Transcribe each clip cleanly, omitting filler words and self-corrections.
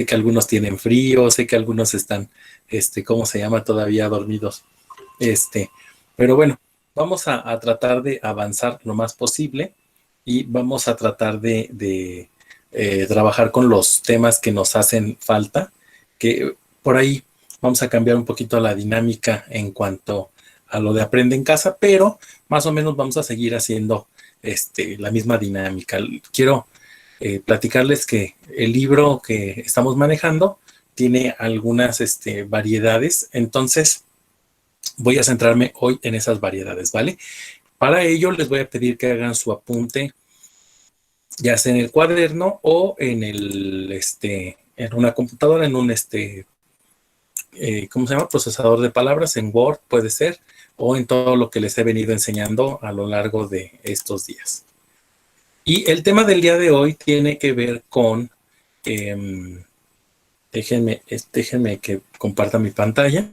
Sé que algunos tienen frío, sé que algunos están, ¿cómo se llama? Todavía dormidos. Pero bueno, vamos a tratar de avanzar lo más posible y vamos a tratar de trabajar con los temas que nos hacen falta, que por ahí vamos a cambiar un poquito la dinámica en cuanto a lo de aprende en casa, pero más o menos vamos a seguir haciendo la misma dinámica. Quiero platicarles que el libro que estamos manejando tiene algunas variedades, entonces voy a centrarme hoy en esas variedades, ¿vale? Para ello les voy a pedir que hagan su apunte, ya sea en el cuaderno o en en una computadora, en un ¿cómo se llama? Procesador de palabras, en Word puede ser, o en todo lo que les he venido enseñando a lo largo de estos días. Y el tema del día de hoy tiene que ver con, déjenme que comparta mi pantalla.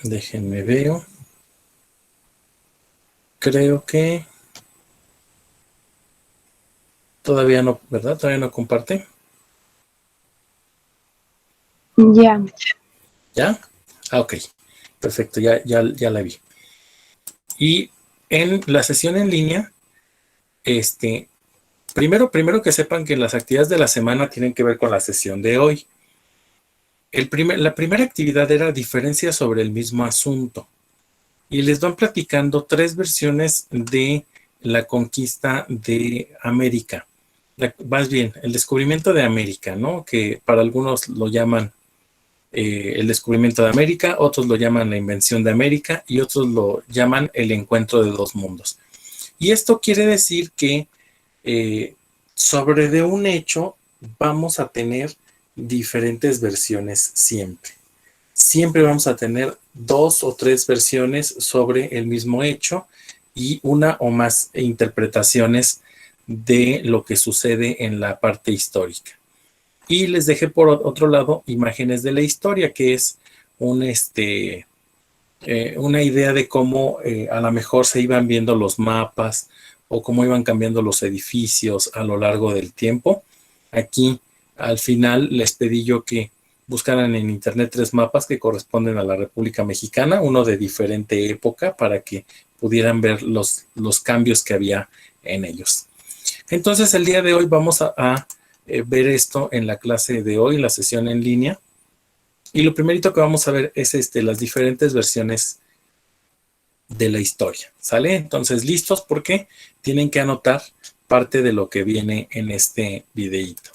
Déjenme veo. Creo que todavía no, ¿verdad? Todavía no comparte. Ya. ¿Ya? Ah, ok. Perfecto, ya la vi. Y en la sesión en línea, primero que sepan que las actividades de la semana tienen que ver con la sesión de hoy. La primera actividad era diferencias sobre el mismo asunto. Y les van platicando 3 versiones de la conquista de América. Más bien, el descubrimiento de América, ¿no? Que para algunos lo llaman el descubrimiento de América, otros lo llaman la invención de América y otros lo llaman el encuentro de 2 mundos. Y esto quiere decir que sobre de un hecho vamos a tener diferentes versiones siempre. Siempre vamos a tener 2 o 3 versiones sobre el mismo hecho y una o más interpretaciones de lo que sucede en la parte histórica. Y les dejé por otro lado imágenes de la historia, que es una idea de cómo a lo mejor se iban viendo los mapas o cómo iban cambiando los edificios a lo largo del tiempo. Aquí al final les pedí yo que buscaran en internet 3 mapas que corresponden a la República Mexicana, uno de diferente época para que pudieran ver los cambios que había en ellos. Entonces el día de hoy vamos a ver esto en la clase de hoy, la sesión en línea. Y lo primerito que vamos a ver es las diferentes versiones de la historia, ¿sale? Entonces, ¿listos? Porque tienen que anotar parte de lo que viene en este videíto.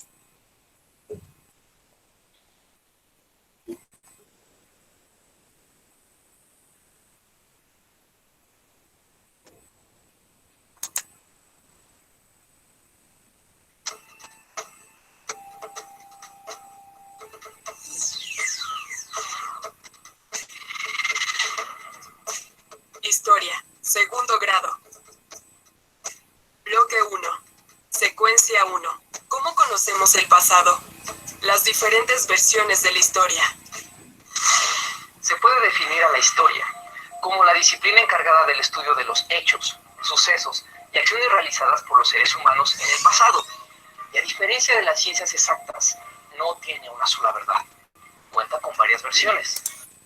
Historia, segundo grado. Bloque 1. Secuencia 1. ¿Cómo conocemos el pasado? Las diferentes versiones de la historia. Se puede definir a la historia como la disciplina encargada del estudio de los hechos, sucesos y acciones realizadas por los seres humanos en el pasado. Y a diferencia de las ciencias exactas, no tiene una sola verdad. Cuenta con varias versiones.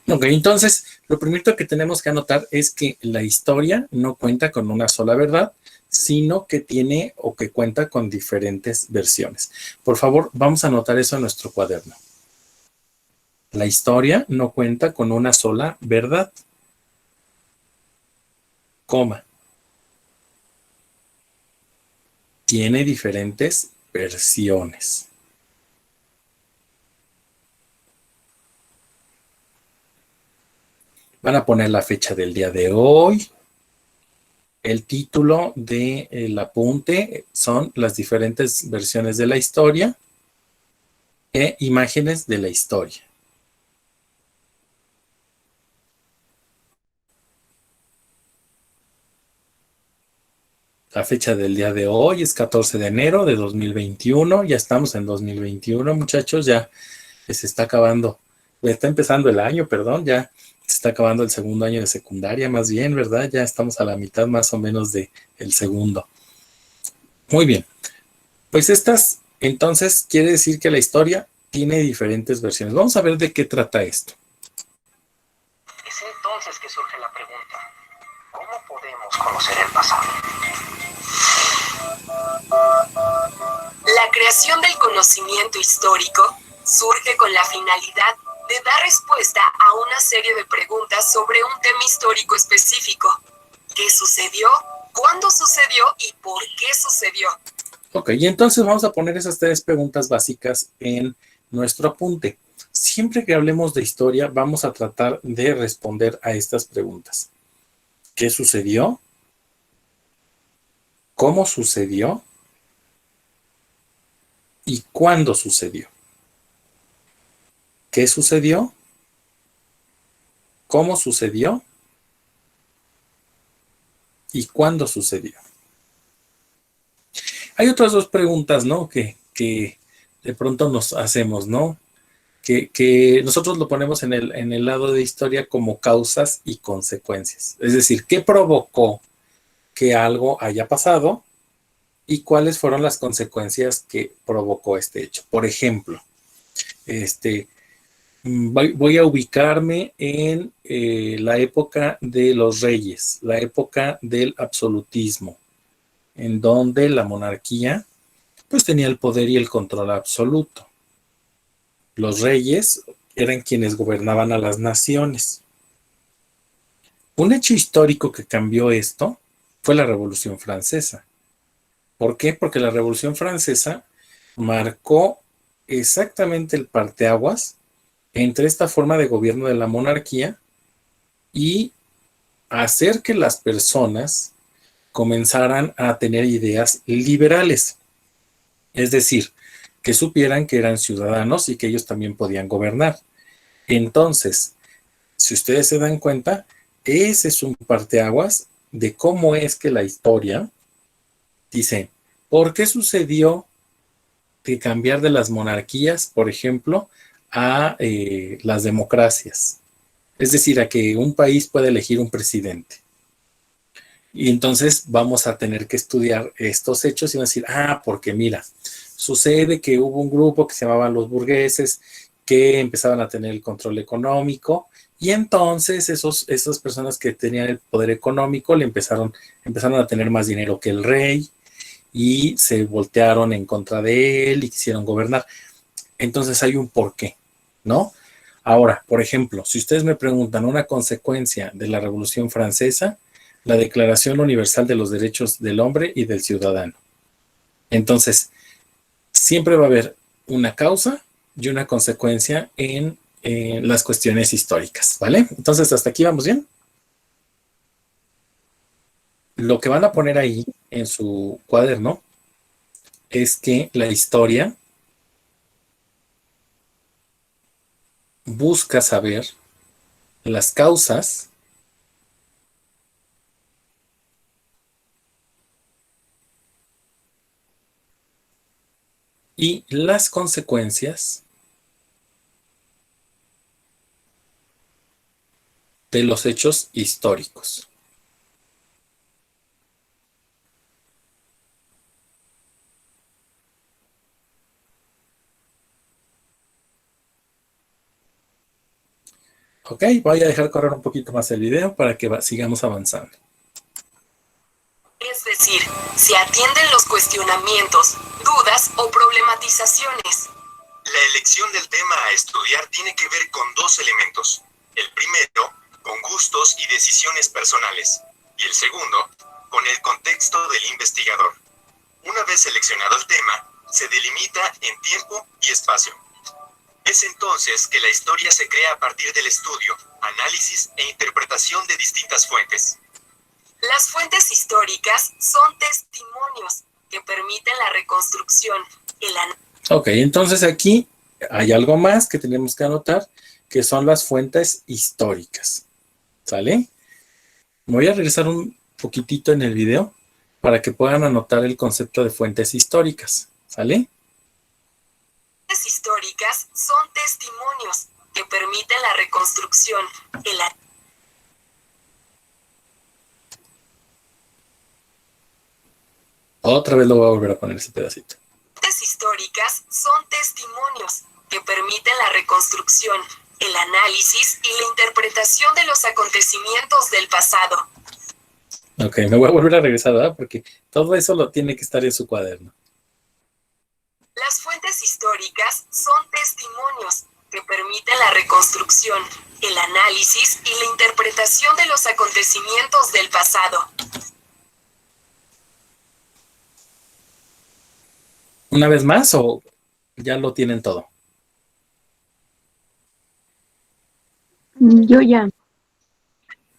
Ok, entonces, lo primero que tenemos que anotar es que la historia no cuenta con una sola verdad, sino que tiene o que cuenta con diferentes versiones. Por favor, vamos a anotar eso en nuestro cuaderno. La historia no cuenta con una sola verdad, coma. Tiene diferentes versiones. Van a poner la fecha del día de hoy. El título del apunte son las diferentes versiones de la historia e imágenes de la historia. La fecha del día de hoy es 14 de enero de 2021. Ya estamos en 2021, muchachos. Ya se está acabando. Está empezando el año, perdón. Ya se está acabando el segundo año de secundaria, más bien, ¿verdad? Ya estamos a la mitad más o menos del segundo. Muy bien. Pues estas Entonces, quiere decir que la historia tiene diferentes versiones. Vamos a ver de qué trata esto. Es entonces que surge la pregunta, ¿cómo podemos conocer el pasado? La creación del conocimiento histórico surge con la finalidad de dar respuesta a una serie de preguntas sobre un tema histórico específico. ¿Qué sucedió? ¿Cuándo sucedió? ¿Y por qué sucedió? Ok, y entonces vamos a poner esas 3 preguntas básicas en nuestro apunte. Siempre que hablemos de historia, vamos a tratar de responder a estas preguntas. ¿Qué sucedió? ¿Cómo sucedió? ¿Y cuándo sucedió? ¿Qué sucedió? ¿Cómo sucedió? ¿Y cuándo sucedió? Hay otras 2 preguntas, ¿no? Que de pronto nos hacemos, ¿no? Que nosotros lo ponemos en el lado de historia como causas y consecuencias. Es decir, ¿qué provocó que algo haya pasado y cuáles fueron las consecuencias que provocó este hecho? Por ejemplo, voy a ubicarme en la época de los reyes, la época del absolutismo, en donde la monarquía pues tenía el poder y el control absoluto. Los reyes eran quienes gobernaban a las naciones. Un hecho histórico que cambió esto fue la Revolución Francesa. ¿Por qué? Porque la Revolución Francesa marcó exactamente el parteaguas entre esta forma de gobierno de la monarquía y hacer que las personas comenzaran a tener ideas liberales. Es decir, que supieran que eran ciudadanos y que ellos también podían gobernar. Entonces, si ustedes se dan cuenta, ese es un parteaguas de cómo es que la historia dice, ¿por qué sucedió de cambiar de las monarquías, por ejemplo, a las democracias? Es decir, a que un país pueda elegir un presidente. Y entonces vamos a tener que estudiar estos hechos y van a decir, porque mira, sucede que hubo un grupo que se llamaban los burgueses que empezaban a tener el control económico y entonces esas personas que tenían el poder económico empezaron a tener más dinero que el rey y se voltearon en contra de él y quisieron gobernar. Entonces hay un porqué, ¿no? Ahora, por ejemplo, si ustedes me preguntan una consecuencia de la Revolución Francesa, la Declaración Universal de los Derechos del Hombre y del Ciudadano. Entonces, siempre va a haber una causa y una consecuencia en las cuestiones históricas, ¿vale? Entonces, hasta aquí vamos bien. Lo que van a poner ahí en su cuaderno es que la historia busca saber las causas y las consecuencias de los hechos históricos. Ok, voy a dejar correr un poquito más el video para que sigamos avanzando. Es decir, se atienden los cuestionamientos, dudas o problematizaciones. La elección del tema a estudiar tiene que ver con 2 elementos. El primero, con gustos y decisiones personales, y el segundo, con el contexto del investigador. Una vez seleccionado el tema, se delimita en tiempo y espacio. Es entonces que la historia se crea a partir del estudio, análisis e interpretación de distintas fuentes. Las fuentes históricas son testimonios que permiten la reconstrucción, Ok, entonces aquí hay algo más que tenemos que anotar, que son las fuentes históricas. ¿Sale? Me voy a regresar un poquitito en el video para que puedan anotar el concepto de fuentes históricas. ¿Sale? Fuentes históricas son testimonios que permiten la reconstrucción, Otra vez lo voy a volver a poner ese pedacito. Fuentes históricas son testimonios que permiten la reconstrucción, el análisis y la interpretación de los acontecimientos del pasado. Ok, me voy a volver a regresar, ¿verdad? Porque todo eso lo tiene que estar en su cuaderno. Las fuentes históricas son testimonios que permiten la reconstrucción, el análisis y la interpretación de los acontecimientos del pasado. ¿Una vez más o ya lo tienen todo? Yo ya.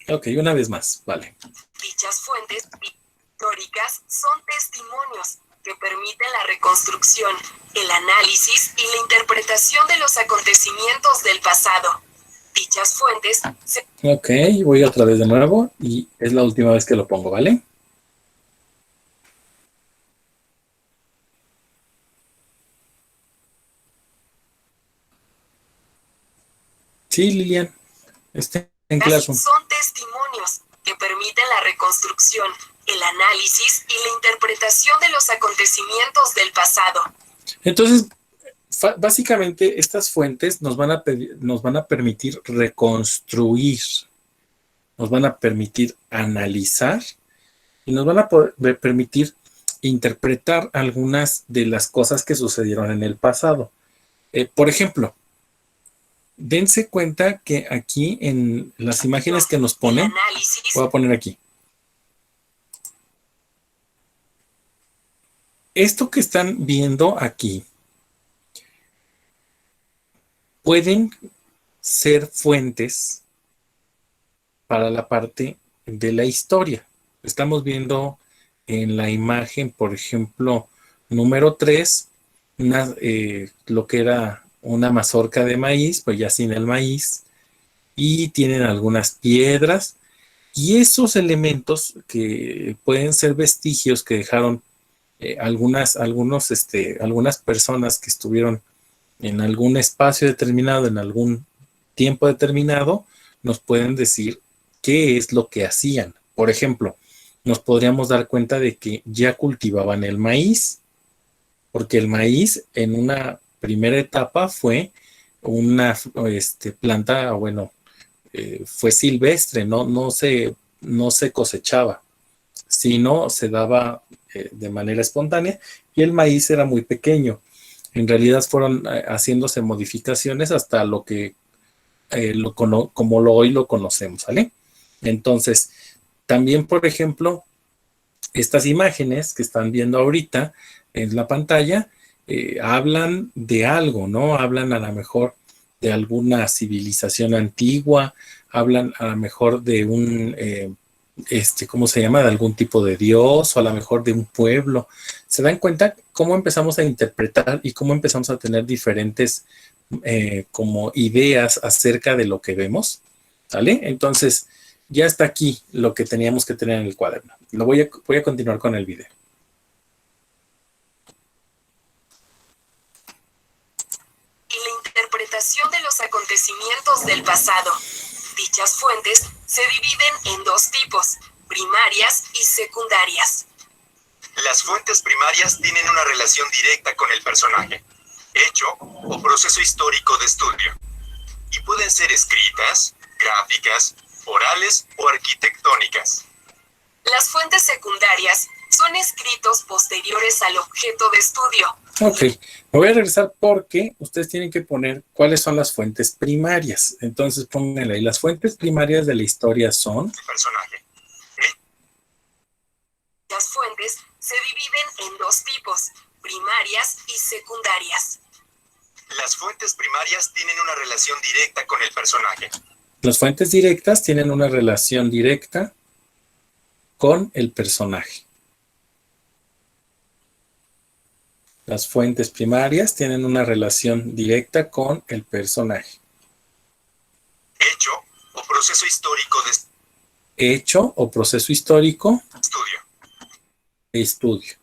Ok, una vez más, vale. Dichas fuentes históricas son testimonios que permiten la reconstrucción, el análisis y la interpretación de los acontecimientos del pasado. Dichas fuentes se... Ok, voy otra vez de nuevo y es la última vez que lo pongo, ¿vale? Sí, Lilian, en Classroom. Son testimonios que permiten la reconstrucción, el análisis y la interpretación de los acontecimientos del pasado. Entonces, básicamente estas fuentes nos van a permitir reconstruir, nos van a permitir analizar y nos van a permitir interpretar algunas de las cosas que sucedieron en el pasado. Por ejemplo, dense cuenta que aquí en las imágenes que nos ponen, voy a poner aquí. Esto que están viendo aquí pueden ser fuentes para la parte de la historia. Estamos viendo en la imagen, por ejemplo, número 3, lo que era una mazorca de maíz, pues ya sin el maíz, y tienen algunas piedras, y esos elementos que pueden ser vestigios que dejaron algunas personas que estuvieron en algún espacio determinado, en algún tiempo determinado, nos pueden decir qué es lo que hacían. Por ejemplo, nos podríamos dar cuenta de que ya cultivaban el maíz, porque el maíz en una primera etapa fue una planta, bueno, fue silvestre, no se cosechaba, sino se daba de manera espontánea y el maíz era muy pequeño. En realidad fueron haciéndose modificaciones hasta lo que como hoy lo conocemos, ¿vale? Entonces, también, por ejemplo, estas imágenes que están viendo ahorita en la pantalla hablan de algo, ¿no? Hablan a lo mejor de alguna civilización antigua, hablan a lo mejor de un, ¿cómo se llama? De algún tipo de dios o a lo mejor de un pueblo. ¿Se dan cuenta cómo empezamos a interpretar y cómo empezamos a tener diferentes como ideas acerca de lo que vemos? ¿Vale? Entonces, ya está aquí lo que teníamos que tener en el cuaderno. Voy a continuar con el video. Y la interpretación de los acontecimientos del pasado. Dichas fuentes se dividen en dos tipos, primarias y secundarias. Las fuentes primarias tienen una relación directa con el personaje, hecho o proceso histórico de estudio, y pueden ser escritas, gráficas, orales o arquitectónicas. Las fuentes secundarias son escritos posteriores al objeto de estudio. Ok, me voy a regresar porque ustedes tienen que poner cuáles son las fuentes primarias. Entonces pónganle ahí, las fuentes primarias de la historia son... El personaje. Las fuentes se dividen en dos tipos, primarias y secundarias. Las fuentes primarias tienen una relación directa con el personaje. Las fuentes directas tienen una relación directa con el personaje. Las fuentes primarias tienen una relación directa con el personaje. Hecho o proceso histórico de Hecho o proceso histórico estudio. de estudio.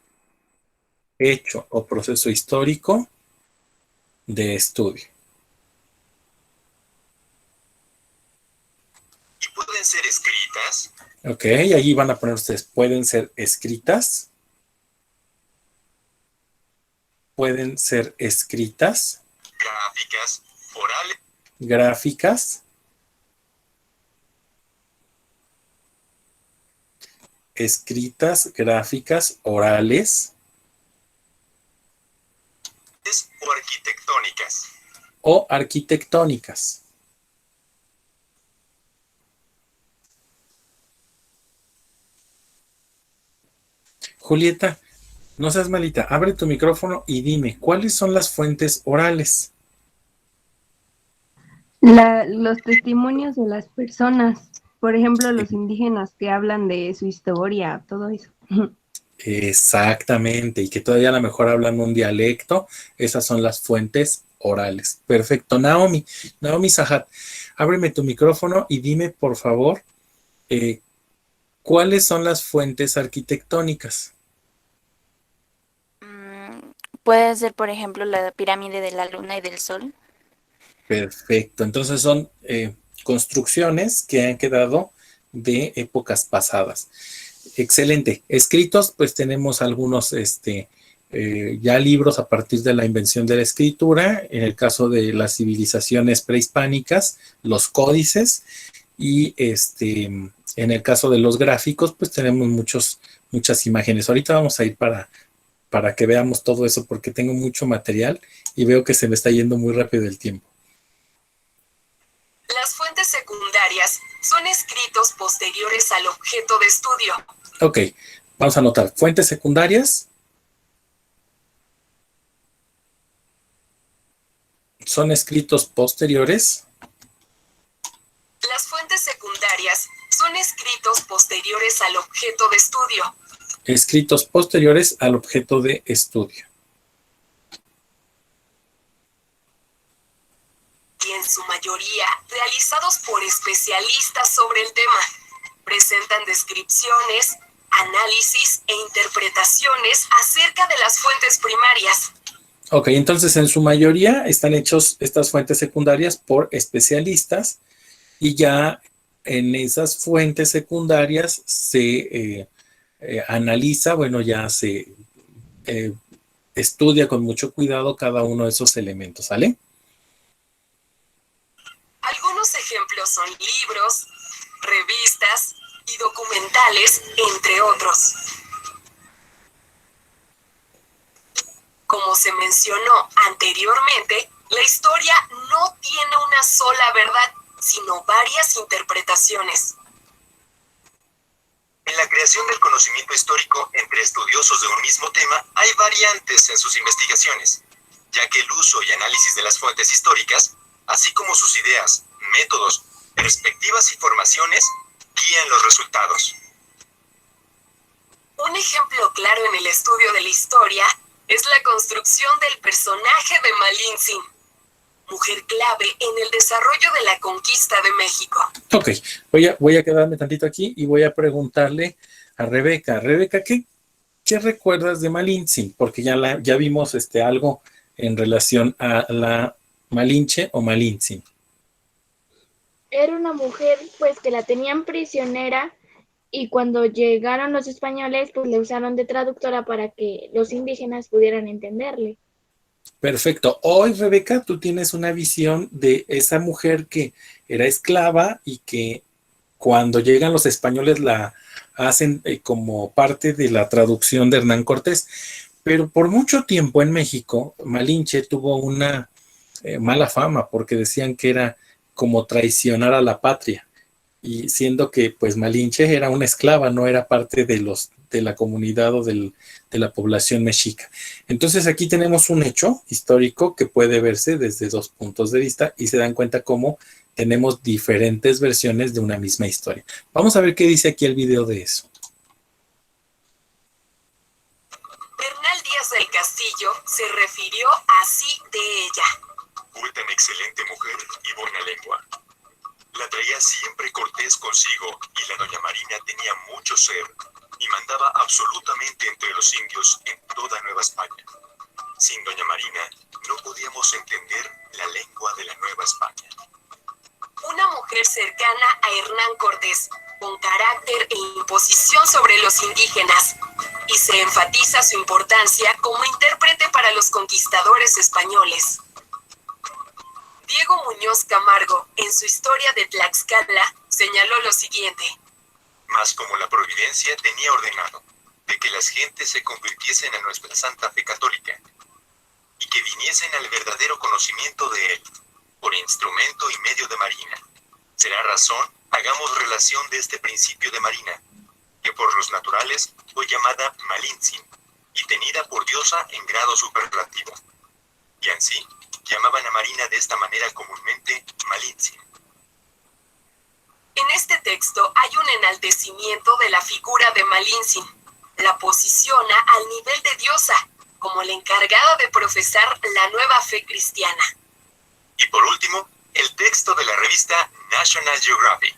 Hecho o proceso histórico de estudio. Y pueden ser escritas, Ok, allí van a poner ustedes, pueden ser escritas, pueden ser escritas, gráficas, orales, gráficas, escritas, gráficas, orales o arquitectónicas. o arquitectónicas. Julieta, no seas malita, abre tu micrófono y dime, ¿cuáles son las fuentes orales? Los testimonios de las personas, por ejemplo, los indígenas que hablan de su historia, todo eso. Exactamente, y que todavía a lo mejor hablan un dialecto, esas son las fuentes orales. Perfecto, Naomi Sahat, ábreme tu micrófono y dime, por favor, ¿cuáles son las fuentes arquitectónicas? Puede ser, por ejemplo, la pirámide de la luna y del sol. Perfecto, entonces son construcciones que han quedado de épocas pasadas. Excelente. Escritos, pues tenemos algunos ya libros a partir de la invención de la escritura, en el caso de las civilizaciones prehispánicas, los códices, y en el caso de los gráficos, pues tenemos muchas imágenes. Ahorita vamos a ir para que veamos todo eso, porque tengo mucho material y veo que se me está yendo muy rápido el tiempo. Las fuentes secundarias son escritos posteriores al objeto de estudio. Ok, vamos a anotar. Fuentes secundarias son escritos posteriores. Las fuentes secundarias son escritos posteriores al objeto de estudio. Escritos posteriores al objeto de estudio. Y en su mayoría realizados por especialistas sobre el tema. Presentan descripciones, análisis e interpretaciones acerca de las fuentes primarias. Ok, entonces en su mayoría están hechos estas fuentes secundarias por especialistas y ya en esas fuentes secundarias se analiza, bueno, ya se estudia con mucho cuidado cada uno de esos elementos, ¿sale? Algunos ejemplos son libros, revistas y documentales, entre otros. Como se mencionó anteriormente, la historia no tiene una sola verdad, sino varias interpretaciones. En la creación del conocimiento histórico entre estudiosos de un mismo tema hay variantes en sus investigaciones, ya que el uso y análisis de las fuentes históricas, así como sus ideas, métodos, perspectivas y formaciones, guían los resultados. Un ejemplo claro en el estudio de la historia es la construcción del personaje de Malintzin, mujer clave en el desarrollo de la conquista de México. Ok, voy a quedarme tantito aquí y voy a preguntarle a Rebeca. Rebeca, ¿qué recuerdas de Malintzin? Porque ya vimos algo en relación a la Malinche o Malintzin. Era una mujer pues que la tenían prisionera y cuando llegaron los españoles pues le usaron de traductora para que los indígenas pudieran entenderle. Perfecto. Hoy, Rebeca, tú tienes una visión de esa mujer que era esclava y que cuando llegan los españoles la hacen como parte de la traducción de Hernán Cortés. Pero por mucho tiempo en México, Malinche tuvo una mala fama porque decían que era como traicionar a la patria. Y siendo que pues Malinche era una esclava, no era parte de la comunidad o de la población mexica. Entonces aquí tenemos un hecho histórico que puede verse desde dos puntos de vista y se dan cuenta cómo tenemos diferentes versiones de una misma historia. Vamos a ver qué dice aquí el video de eso. Bernal Díaz del Castillo se refirió así de ella. Fue tan excelente mujer y buena lengua. La traía siempre Cortés consigo y la doña Marina tenía mucho ser y mandaba absolutamente entre los indios en toda Nueva España. Sin doña Marina no podíamos entender la lengua de la Nueva España. Una mujer cercana a Hernán Cortés, con carácter e imposición sobre los indígenas, y se enfatiza su importancia como intérprete para los conquistadores españoles. Diego Muñoz Camargo, en su historia de Tlaxcala, señaló lo siguiente: Mas como la providencia tenía ordenado de que las gentes se convirtiesen a nuestra santa fe católica, y que viniesen al verdadero conocimiento de él, por instrumento y medio de Marina, será razón, hagamos relación de este principio de Marina, que por los naturales fue llamada Malintzin, y tenida por diosa en grado superlativo. Y así, llamaban a Marina de esta manera comúnmente Malintzin. En este texto hay un enaltecimiento de la figura de Malintzin. La posiciona al nivel de diosa, como la encargada de profesar la nueva fe cristiana. Y por último, el texto de la revista National Geographic.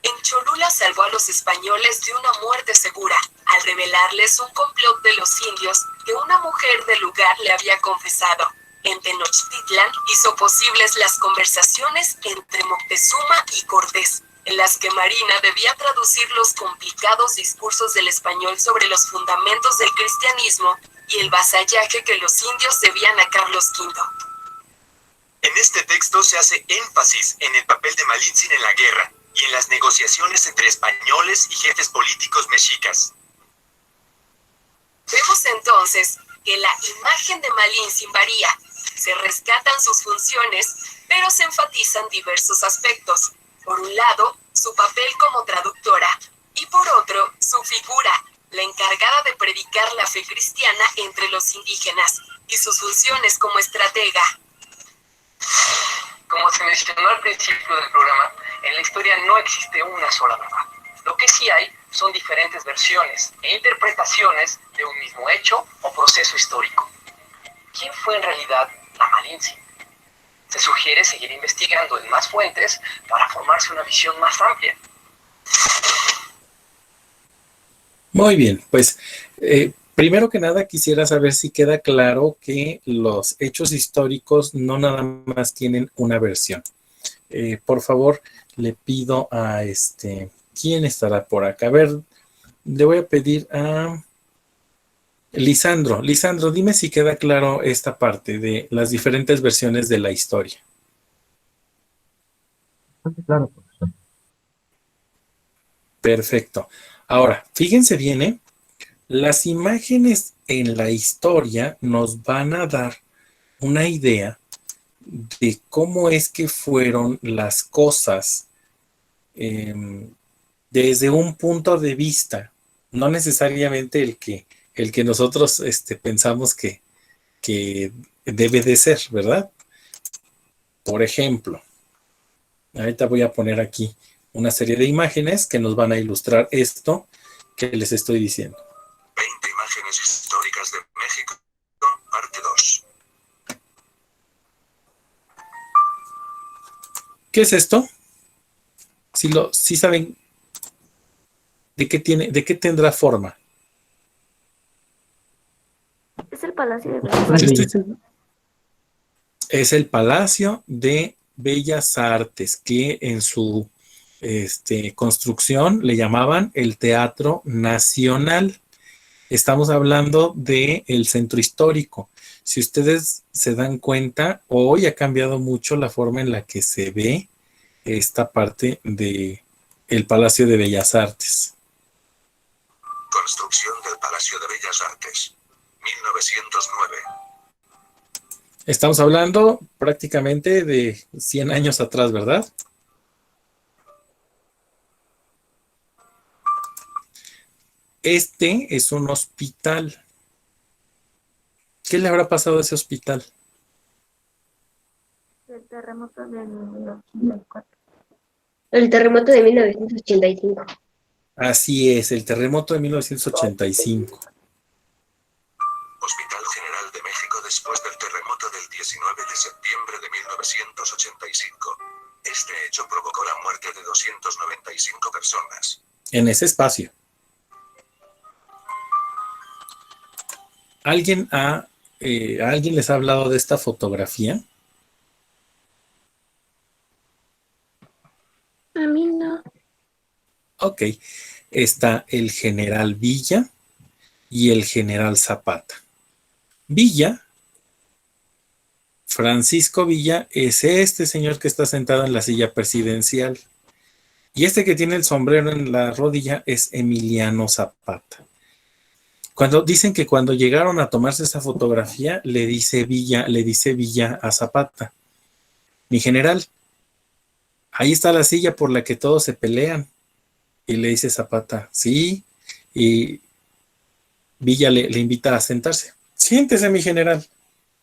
En Cholula salvó a los españoles de una muerte segura, al revelarles un complot de los indios que una mujer del lugar le había confesado. En Tenochtitlan hizo posibles las conversaciones entre Moctezuma y Cortés, en las que Marina debía traducir los complicados discursos del español sobre los fundamentos del cristianismo y el vasallaje que los indios debían a Carlos V. En este texto se hace énfasis en el papel de Malintzin en la guerra y en las negociaciones entre españoles y jefes políticos mexicas. Vemos entonces que la imagen de Malintzin varía. Se rescatan sus funciones, pero se enfatizan diversos aspectos. Por un lado, su papel como traductora, y por otro, su figura, la encargada de predicar la fe cristiana entre los indígenas, y sus funciones como estratega. Como se mencionó al principio del programa, en la historia no existe una sola verdad. Lo que sí hay son diferentes versiones e interpretaciones de un mismo hecho o proceso histórico. ¿Quién fue en realidad la Malintzin? Se sugiere seguir investigando en más fuentes para formarse una visión más amplia. Muy bien, pues primero que nada quisiera saber si queda claro que los hechos históricos no nada más tienen una versión. Por favor, le pido a ¿quién estará por acá? A ver, le voy a pedir a Lisandro. Lisandro, dime si queda claro esta parte de las diferentes versiones de la historia. Claro, profesor. Perfecto. Ahora, fíjense bien, las imágenes en la historia nos van a dar una idea de cómo es que fueron las cosas desde un punto de vista, no necesariamente el que nosotros pensamos que debe de ser, ¿verdad? Por ejemplo, ahorita voy a poner aquí una serie de imágenes que nos van a ilustrar esto que les estoy diciendo. 20 imágenes históricas de México, parte 2. ¿Qué es esto? Si saben de qué tendrá forma. Es el Palacio de Bellas Artes. Es el Palacio de Bellas Artes, que en su construcción le llamaban el Teatro Nacional. Estamos hablando del centro histórico. Si ustedes se dan cuenta, hoy ha cambiado mucho la forma en la que se ve esta parte de el Palacio de Bellas Artes. Construcción del Palacio de Bellas Artes, 1909. Estamos hablando prácticamente de 100 años atrás, ¿verdad? Este es un hospital. ¿Qué le habrá pasado a ese hospital? El terremoto de 1984. El terremoto de 1985. Así es, el terremoto de 1985. Hospital General de México después del terremoto del 19 de septiembre de 1985. Este hecho provocó la muerte de 295 personas. En ese espacio. ¿Alguien les ha hablado de esta fotografía? A mí no. Ok. está el general Villa y el general Zapata. Villa, Francisco Villa, es este señor que está sentado en la silla presidencial. Y este que tiene el sombrero en la rodilla es Emiliano Zapata. Cuando dicen que cuando llegaron a tomarse esa fotografía, le dice Villa a Zapata: mi general, ahí está la silla por la que todos se pelean. Y le dice Zapata: sí. Y Villa le invita a sentarse. Siéntese, mi general.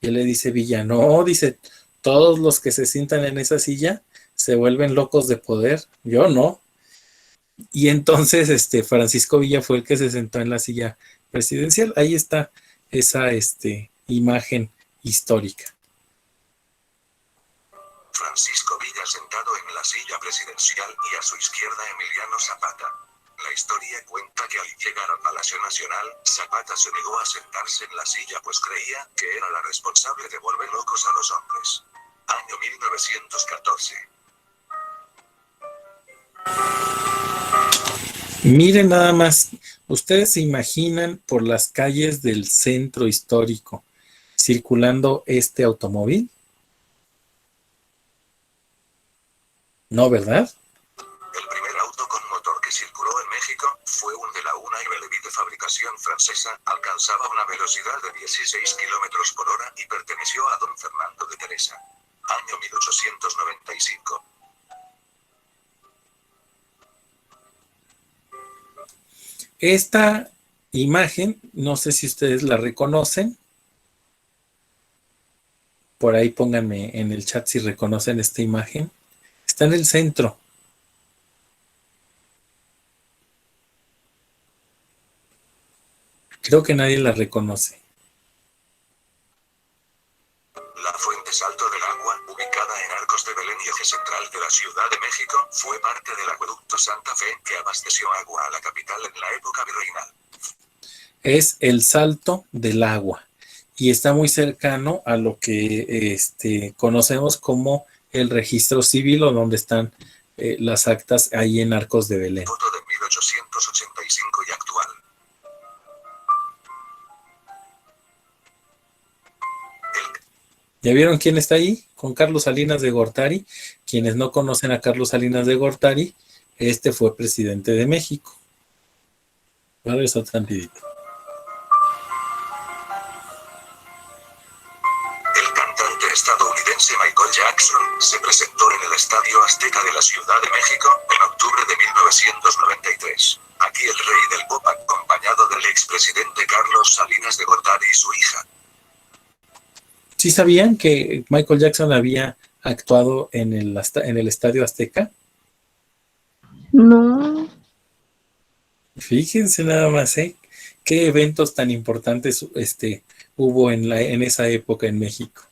Y le dice Villa: no, dice, todos los que se sientan en esa silla se vuelven locos de poder, yo no. Y entonces Francisco Villa fue el que se sentó en la silla presidencial. Ahí está esa imagen histórica. Francisco Villa sentado en la silla presidencial y a su izquierda Emiliano Zapata. La historia cuenta que al llegar al Palacio Nacional, Zapata se negó a sentarse en la silla pues creía que era la responsable de volver locos a los hombres. Año 1914. Miren nada más, ustedes se imaginan por las calles del centro histórico circulando este automóvil. No, ¿verdad? El primer auto con motor que circuló en México fue un de la Unai Belleville de fabricación francesa, alcanzaba una velocidad de 16 kilómetros por hora y perteneció a don Fernando de Teresa. Año 1895. Esta imagen, no sé si ustedes la reconocen. Por ahí pónganme en el chat si reconocen esta imagen. Está en el centro. Creo que nadie la reconoce. La fuente Salto del Agua, ubicada en Arcos de Belén y eje central de la Ciudad de México, fue parte del acueducto Santa Fe que abasteció agua a la capital en la época virreinal. Es el Salto del Agua y está muy cercano a lo que conocemos como el registro civil o donde están las actas ahí en Arcos de Belén. Foto de 1885 y actual. ¿Ya vieron quién está ahí? Con Carlos Salinas de Gortari. Quienes no conocen a Carlos Salinas de Gortari, fue presidente de México. Voy a ver eso tantito. El cantante estadounidense Michael Jackson se presentó en el Estadio Azteca de la Ciudad de México en octubre de 1993. Aquí el rey del pop acompañado del expresidente Carlos Salinas de Gortari y su hija. ¿Sí sabían que Michael Jackson había actuado en el Estadio Azteca? No. Fíjense nada más, qué eventos tan importantes hubo en esa época en México.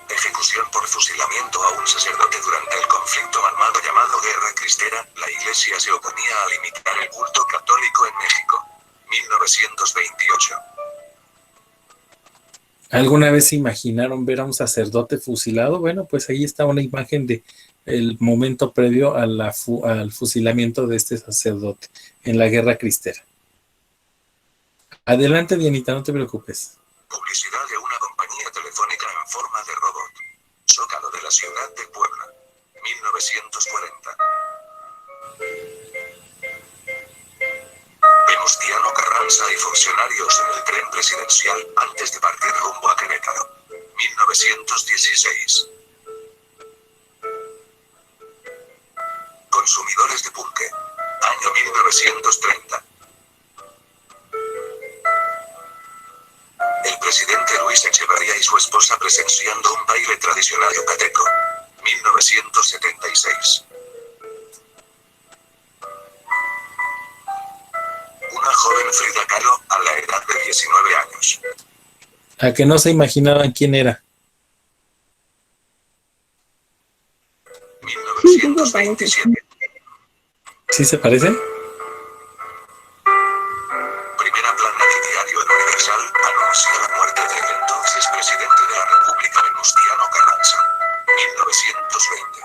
Ejecución por fusilamiento a un sacerdote durante el conflicto armado llamado Guerra Cristera. La Iglesia se oponía a limitar el culto católico en México. 1928. ¿Alguna vez se imaginaron ver a un sacerdote fusilado? Bueno, pues ahí está una imagen de el momento previo al fusilamiento de este sacerdote en la Guerra Cristera. Adelante, Dianita, no te preocupes. Publicidad de una compañía telefónica en forma de robot. Zócalo de la ciudad de Puebla. 1940. Venustiano Carranza y funcionarios en el tren presidencial antes de partir rumbo a Querétaro. 1916. Consumidores de pulque. Año 1930. El presidente Luis Echeverría y su esposa presenciando un baile tradicional yucateco. 1976. Una joven Frida Kahlo a la edad de 19 años. A que no se imaginaban quién era. 1927. ¿Sí se parece? Primera plana del diario El Universal anuncia la muerte del entonces presidente de la República Venustiano Carranza. 1920.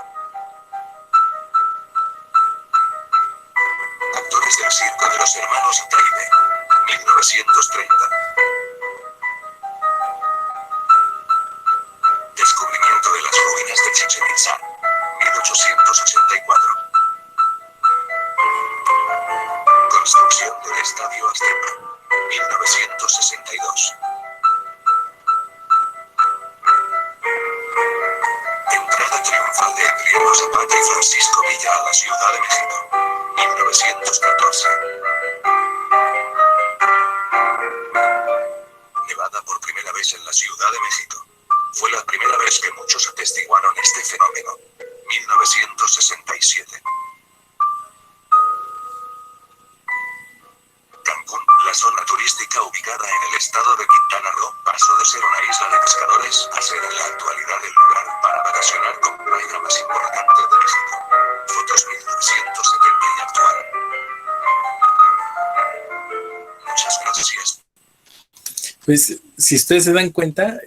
Nevada por primera vez en la Ciudad de México. Fue la primera vez que muchos atestiguaron este fenómeno. 1967. Cancún, la zona turística ubicada en el estado de Quintana Roo, pasó de ser una isla de pescadores a ser en la actualidad el lugar para vacacionar con playa más importante de México. Fotos 1970 y actual. Muchas gracias. Pues si ustedes se dan cuenta,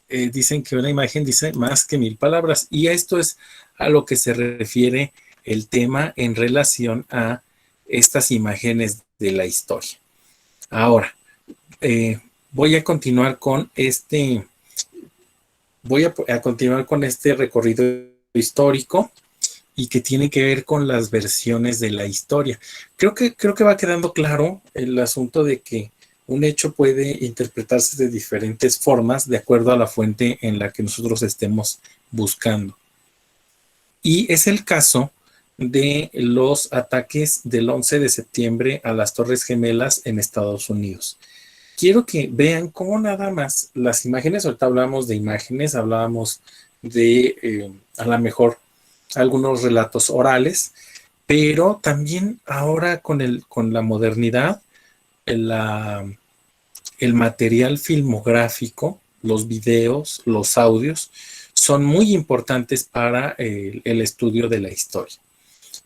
dicen que una imagen dice más que 1000 palabras, y esto es a lo que se refiere el tema en relación a estas imágenes de la historia. Ahora, voy a continuar con este recorrido histórico y que tiene que ver con las versiones de la historia. Creo que va quedando claro el asunto de que un hecho puede interpretarse de diferentes formas de acuerdo a la fuente en la que nosotros estemos buscando. Y es el caso de los ataques del 11 de septiembre a las Torres Gemelas en Estados Unidos. Quiero que vean cómo nada más las imágenes, ahorita hablamos de imágenes, hablábamos de a lo mejor algunos relatos orales, pero también ahora con la modernidad, el material filmográfico, los videos, los audios, son muy importantes para el estudio de la historia.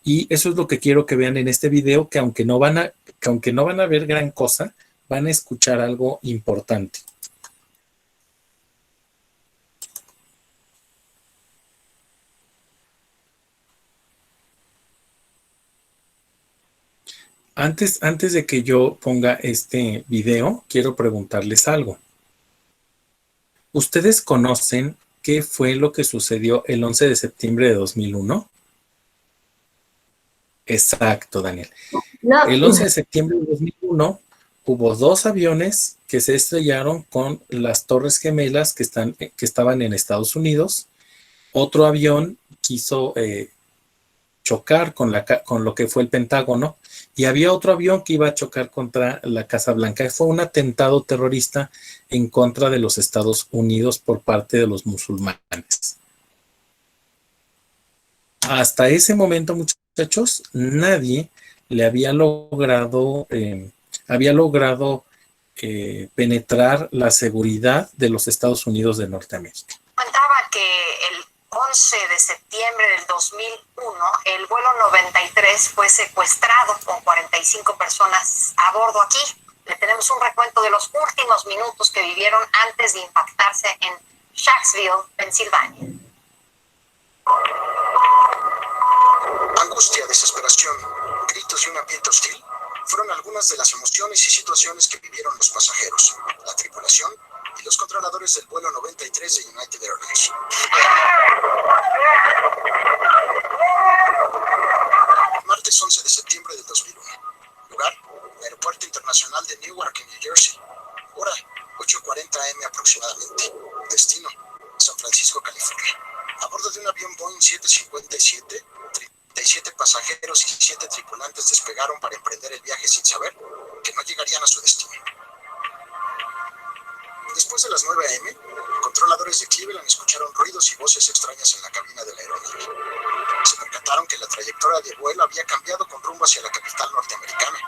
Y eso es lo que quiero que vean en este video, que aunque no van a ver gran cosa, van a escuchar algo importante. Antes de que yo ponga este video, quiero preguntarles algo. ¿Ustedes conocen qué fue lo que sucedió el 11 de septiembre de 2001? Exacto, Daniel. No. El 11 de septiembre de 2001 hubo 2 aviones que se estrellaron con las Torres Gemelas que estaban en Estados Unidos. Otro avión quiso chocar con lo que fue el Pentágono, y había otro avión que iba a chocar contra la Casa Blanca. Fue un atentado terrorista en contra de los Estados Unidos por parte de los musulmanes. Hasta ese momento, muchachos, nadie le había logrado penetrar la seguridad de los Estados Unidos de Norteamérica. Comentaba que el 11 de septiembre del 2001, el vuelo 93 fue secuestrado con 45 personas a bordo aquí. Le tenemos un recuento de los últimos minutos que vivieron antes de impactarse en Shanksville, Pensilvania. Angustia, desesperación, gritos y un ambiente hostil fueron algunas de las emociones y situaciones que vivieron los pasajeros, la tripulación y los controladores del vuelo 93 de United Airlines. Martes 11 de septiembre del 2001. Lugar: Aeropuerto Internacional de Newark, en New Jersey. Hora: 8:40 am aproximadamente. Destino: San Francisco, California. A bordo de un avión Boeing 757, 37 pasajeros y 7 tripulantes despegaron para emprender el viaje sin saber que no llegarían a su destino. Después de las 9 am, controladores de Cleveland escucharon ruidos y voces extrañas en la cabina de la aeronave. Se percataron que la trayectoria de vuelo había cambiado con rumbo hacia la capital norteamericana.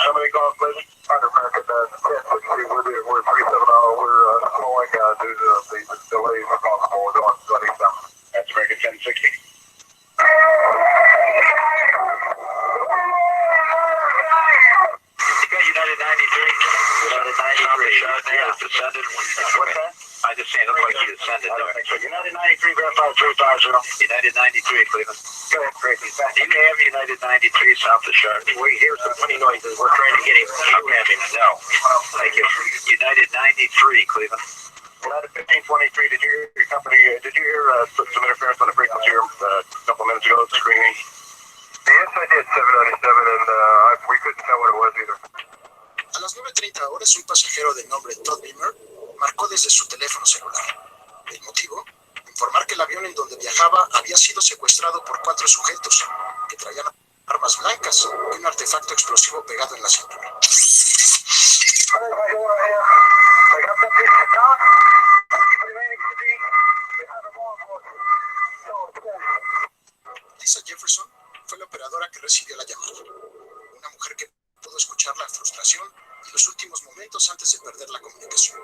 Somebody call, please. Under American 1060, we're 370, we're slowing due to the delays possible on 27. That's American 1060. United 93. United 93. Yeah, descended. What's that? I just saying, it looked like he descended there. So United 93, verify 350. United 93, Cleveland. Go ahead, Crazy. You may have United 93 south of Charlotte. We hear some funny noises. We're trying to get him. Okay, no. Thank you. United 93, Cleveland. United 1523, did you hear your company, did you hear some interference on the frequency here a couple minutes ago, screaming? Yes, I did, 797, and we couldn't tell what it was either. A las 9:30 horas, un pasajero de nombre Todd Beamer marcó desde su teléfono celular. El motivo: informar que el avión en donde viajaba había sido secuestrado por 4 sujetos que traían armas blancas y un artefacto explosivo pegado en la cintura. Lisa Jefferson fue la operadora que recibió la llamada. Una mujer que pudo escuchar la frustración y los últimos momentos antes de perder la comunicación.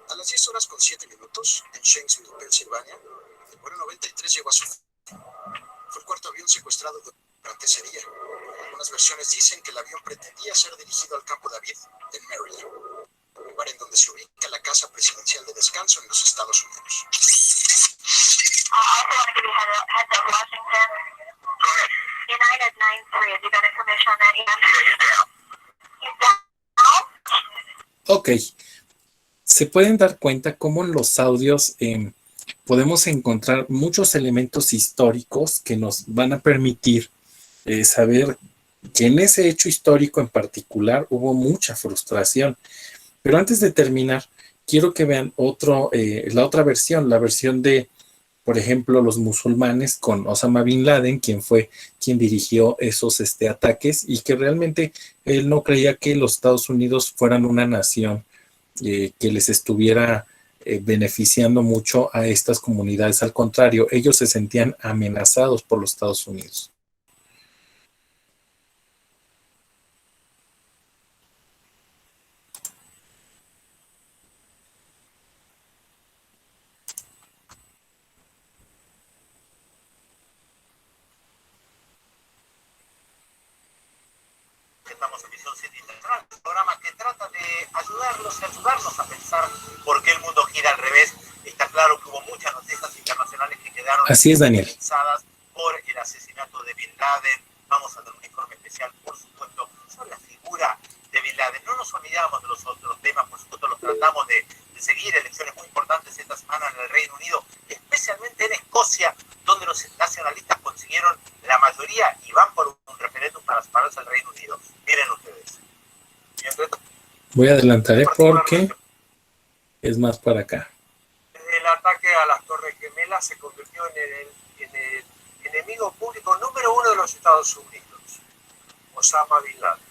A las 10:07 en Shanksville, Pensilvania, el vuelo 93 llegó a su fin. Fue el cuarto avión secuestrado durante ese día. Algunas versiones dicen que el avión pretendía ser dirigido al campo David en Maryland, lugar en donde se ubica la Casa Presidencial de Descanso en los Estados Unidos. United 9-3, have you got information on that yet? Ok. Se pueden dar cuenta cómo en los audios podemos encontrar muchos elementos históricos que nos van a permitir saber que en ese hecho histórico en particular hubo mucha frustración. Pero antes de terminar, quiero que vean la otra versión, la versión de, por ejemplo, los musulmanes con Osama Bin Laden, quien fue quien dirigió esos ataques y que realmente él no creía que los Estados Unidos fueran una nación que les estuviera beneficiando mucho a estas comunidades. Al contrario, ellos se sentían amenazados por los Estados Unidos. Estamos en Visión City Internacional, un programa que trata de ayudarnos a pensar por qué el mundo gira al revés. Está claro que hubo muchas noticias internacionales que quedaron Así es, Daniel. Por el asesinato de Bin Laden. Vamos a tener un informe especial, por supuesto, sobre la figura de Bin Laden. No nos olvidamos de los otros temas, por supuesto, los tratamos de seguir. Elecciones muy importantes esta semana en el Reino Unido, especialmente en Escocia, donde los nacionalistas consiguieron la mayoría y van por un referéndum para separarse del Reino Unido. Miren ustedes. Voy a adelantar porque es más para acá. El ataque a las Torres Gemelas se convirtió en el enemigo público número 1 de los Estados Unidos, Osama Bin Laden.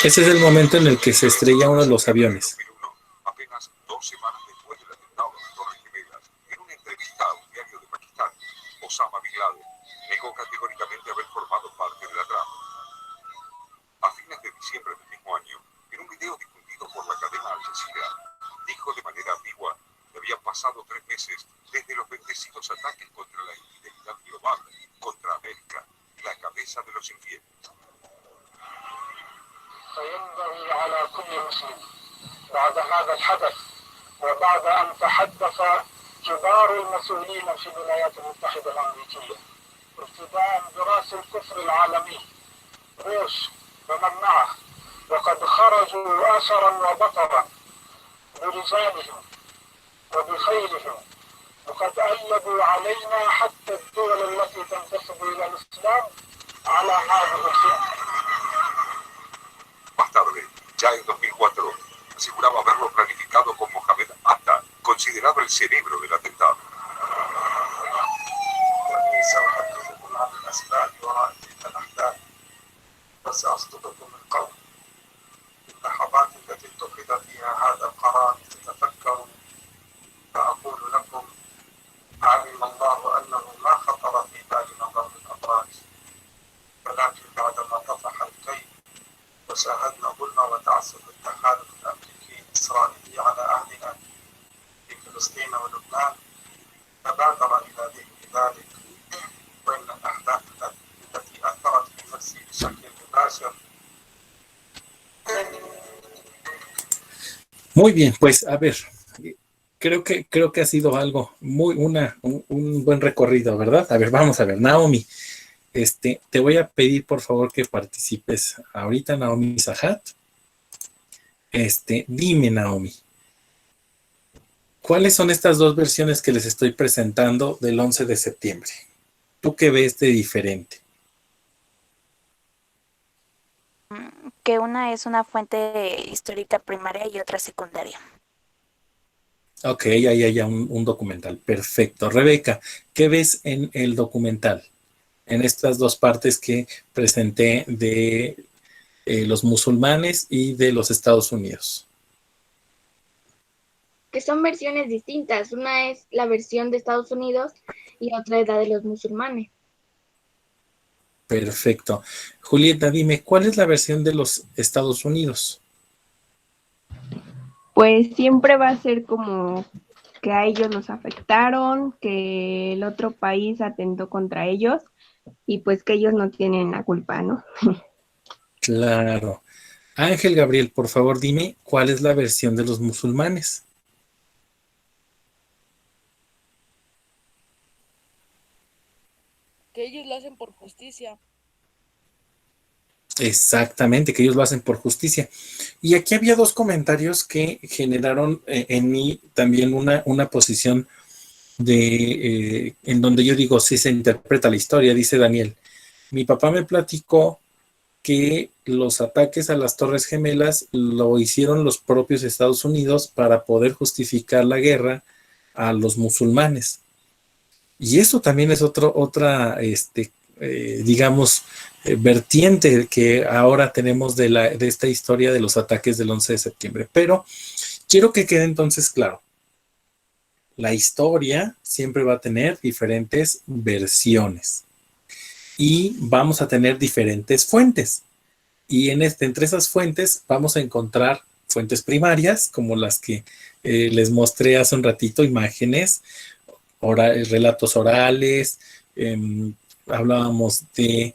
Ese es el momento en el que se estrella uno de los aviones. Apenas 2 semanas después del atentado a las Torres Gemelas, en una entrevista a un diario de Pakistán, Osama Bin Laden negó categóricamente haber formado parte de la trama. A fines de diciembre del mismo año, en un video difundido por la cadena Al Jazeera, dijo de manera ambigua que habían pasado 3 meses desde los bendecidos ataques contra la infidelidad global, contra América, la cabeza de los infieles. فينبغي على كل مسلم بعد هذا الحدث وبعد أن تحدث كبار المسؤولين في الولايات المتحدة الأمريكية ابتداء برأس الكفر العالمي بوش ومن معه وقد خرجوا أسرا وبطرا برجالهم وبخيلهم وقد قلبوا علينا حتى الدول التي تنتسب إلى الإسلام على هذه الفئة. Más tarde, ya en 2004, aseguraba haberlo planificado con Mohamed Atta, considerado el cerebro del atentado. وإني سأحدثكم عن الأسباب وراء تلك الأحداث وسأصدقكم القول. في اللحظات التي اتخذ فيها هذا القرار تتفكروا فأقول لكم علم الله أنه ما خطر في بال نظر الأبراج، ولكن بعدما طفح الكيد وشاهدنا ظلم وتعسف التحالف الأمريكي الإسرائيلي على أهلنا في فلسطين ولبنان تبادر إلى ذهن ذلك، وإن الأحداث التي أثرت في نفسي بشكل مباشر. Muy bien, pues a ver, creo que ha sido algo un buen recorrido, ¿verdad? A ver, vamos a ver, Naomi, te voy a pedir por favor que participes ahorita, Naomi Sahat. Dime, Naomi, ¿cuáles son estas dos versiones que les estoy presentando del 11 de septiembre? ¿Tú qué ves de diferente? Que una es una fuente histórica primaria y otra secundaria. Ok, ahí hay un documental. Perfecto. Rebeca, ¿qué ves en el documental? En estas dos partes que presenté de los musulmanes y de los Estados Unidos. Que son versiones distintas. Una es la versión de Estados Unidos y otra es la de los musulmanes. Perfecto. Julieta, dime, ¿cuál es la versión de los Estados Unidos? Pues siempre va a ser como que a ellos los afectaron, que el otro país atentó contra ellos y pues que ellos no tienen la culpa, ¿no? Claro. Ángel Gabriel, por favor, dime, ¿cuál es la versión de los musulmanes? Que ellos lo hacen por justicia. Exactamente, que ellos lo hacen por justicia. Y aquí había dos comentarios que generaron en mí también una posición en donde yo digo, sí se interpreta la historia, dice Daniel. Mi papá me platicó que los ataques a las Torres Gemelas lo hicieron los propios Estados Unidos para poder justificar la guerra a los musulmanes. Y eso también es otra, digamos, vertiente que ahora tenemos de esta historia de los ataques del 11 de septiembre. Pero quiero que quede entonces claro. La historia siempre va a tener diferentes versiones y vamos a tener diferentes fuentes. Y entre esas fuentes vamos a encontrar fuentes primarias, como las que les mostré hace un ratito, imágenes, relatos orales, hablábamos de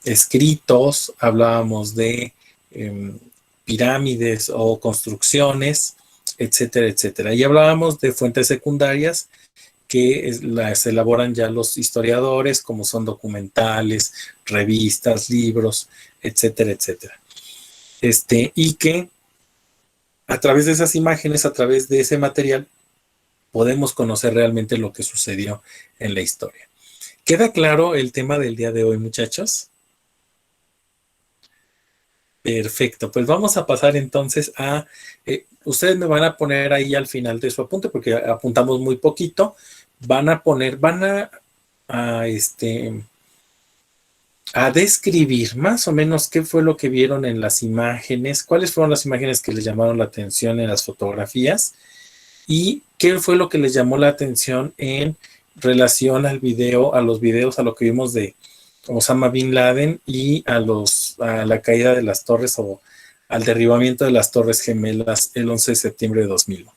escritos, hablábamos de pirámides o construcciones, etcétera, etcétera. Y hablábamos de fuentes secundarias que las elaboran ya los historiadores, como son documentales, revistas, libros, etcétera, etcétera. Y que a través de esas imágenes, a través de ese material, podemos conocer realmente lo que sucedió en la historia. ¿Queda claro el tema del día de hoy, muchachos? Perfecto, pues vamos a pasar entonces a... ustedes me van a poner ahí al final de su apunte, porque apuntamos muy poquito. Van a describir más o menos qué fue lo que vieron en las imágenes, cuáles fueron las imágenes que les llamaron la atención en las fotografías y qué fue lo que les llamó la atención en relación al video, a los videos, a lo que vimos de Osama Bin Laden y a la caída de las torres o al derribamiento de las Torres Gemelas el 11 de septiembre de 2001.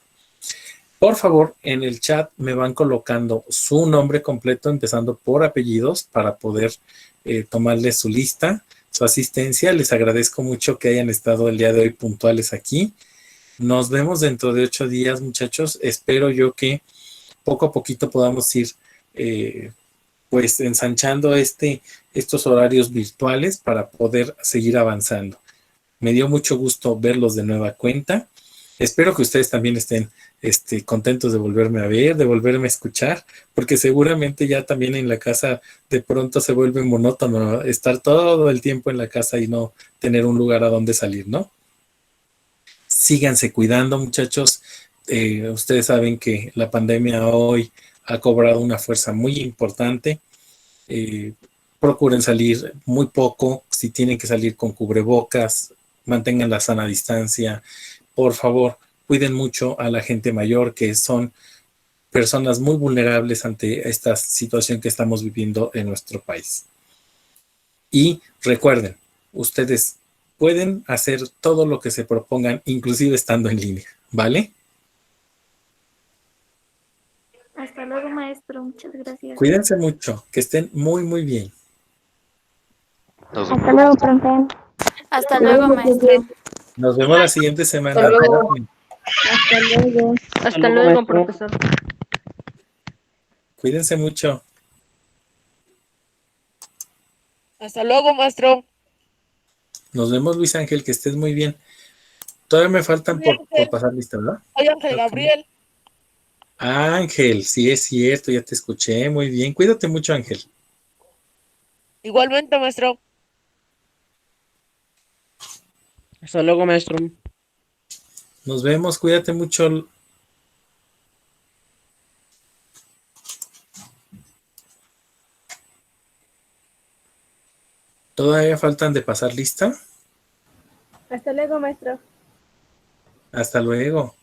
Por favor, en el chat me van colocando su nombre completo, empezando por apellidos, para poder tomarles su lista, su asistencia. Les agradezco mucho que hayan estado el día de hoy puntuales aquí. Nos vemos dentro de 8 días, muchachos. Espero yo que poco a poquito podamos ir pues ensanchando estos horarios virtuales para poder seguir avanzando. Me dio mucho gusto verlos de nueva cuenta. Espero que ustedes también estén contentos de volverme a ver, de volverme a escuchar, porque seguramente ya también en la casa de pronto se vuelve monótono estar todo el tiempo en la casa y no tener un lugar a donde salir, ¿no? Síganse cuidando, muchachos. Ustedes saben que la pandemia hoy ha cobrado una fuerza muy importante. Procuren salir muy poco, si tienen que salir con cubrebocas, mantengan la sana distancia. Por favor, cuiden mucho a la gente mayor, que son personas muy vulnerables ante esta situación que estamos viviendo en nuestro país. Y recuerden, ustedes pueden hacer todo lo que se propongan, inclusive estando en línea, ¿vale? Hasta luego, maestro. Muchas gracias. Cuídense mucho, que estén muy, muy bien. Hasta luego, profe. Hasta luego, maestro. Nos vemos la siguiente semana. Hasta luego. Hasta luego. Hasta luego, profesor. Cuídense mucho. Hasta luego, maestro. Nos vemos, Luis Ángel, que estés muy bien. Todavía me faltan por pasar lista, ¿verdad? Soy Ángel Gabriel. Ángel, sí es cierto, ya te escuché. Muy bien. Cuídate mucho, Ángel. Igualmente, maestro. Hasta luego, maestro. Nos vemos, cuídate mucho. ¿Todavía faltan de pasar lista? Hasta luego, maestro. Hasta luego.